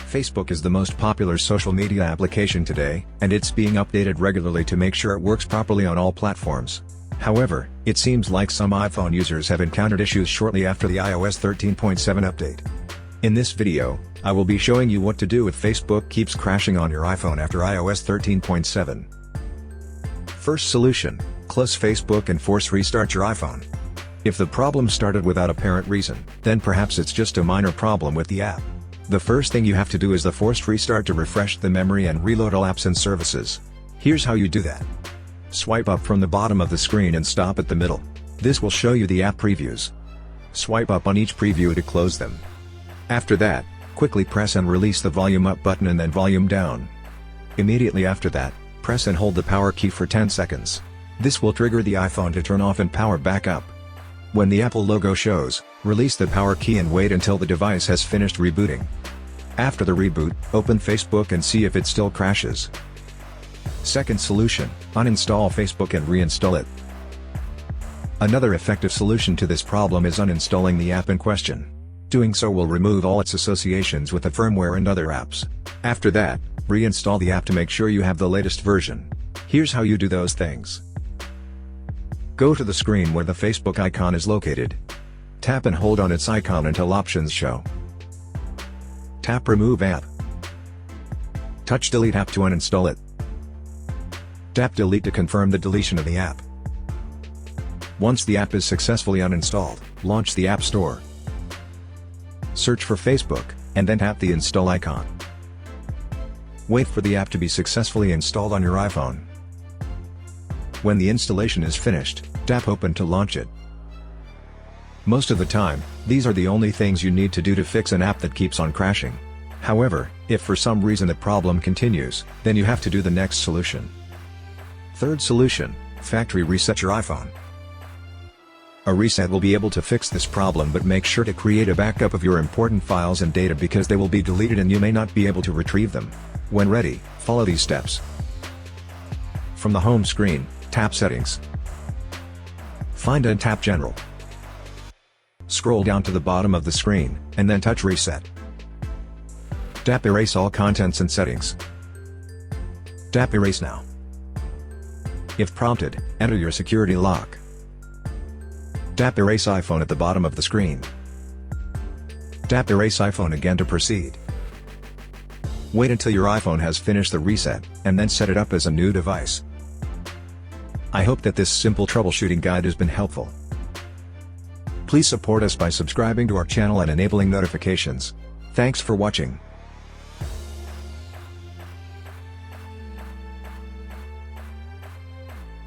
Facebook is the most popular social media application today, and it's being updated regularly to make sure it works properly on all platforms. However, it seems like some iPhone users have encountered issues shortly after the iOS 13.7 update. In this video, I will be showing you what to do if Facebook keeps crashing on your iPhone after iOS 13.7. First solution: close Facebook and force restart your iPhone. If the problem started without apparent reason, then perhaps it's just a minor problem with the app. The first thing you have to do is the forced restart to refresh the memory and reload all apps and services. Here's how you do that. Swipe up from the bottom of the screen and stop at the middle. This will show you the app previews. Swipe up on each preview to close them. After that, quickly press and release the volume up button and then volume down. Immediately after that, press and hold the power key for 10 seconds. This will trigger the iPhone to turn off and power back up. When the Apple logo shows, release the power key and wait until the device has finished rebooting. After the reboot, open Facebook and see if it still crashes. Second solution: uninstall Facebook and reinstall it. Another effective solution to this problem is uninstalling the app in question. Doing so will remove all its associations with the firmware and other apps. After that, reinstall the app to make sure you have the latest version. Here's how you do those things. Go to the screen where the Facebook icon is located. Tap and hold on its icon until options show. Tap Remove App. Touch Delete App to uninstall it. Tap Delete to confirm the deletion of the app. Once the app is successfully uninstalled, launch the App Store. Search for Facebook, and then tap the install icon. Wait for the app to be successfully installed on your iPhone. When the installation is finished, tap Open to launch it. Most of the time, these are the only things you need to do to fix an app that keeps on crashing. However, if for some reason the problem continues, then you have to do the next solution. Third solution: factory reset your iPhone. A reset will be able to fix this problem, but make sure to create a backup of your important files and data because they will be deleted and you may not be able to retrieve them. When ready, follow these steps. From the home screen, tap Settings. Find and tap General. Scroll down to the bottom of the screen, and then touch Reset. Tap Erase all contents and settings. Tap Erase now. If prompted, enter your security lock. Tap Erase iPhone at the bottom of the screen. Tap Erase iPhone again to proceed. Wait until your iPhone has finished the reset, and then set it up as a new device. I hope that this simple troubleshooting guide has been helpful. Please support us by subscribing to our channel and enabling notifications. Thanks for watching.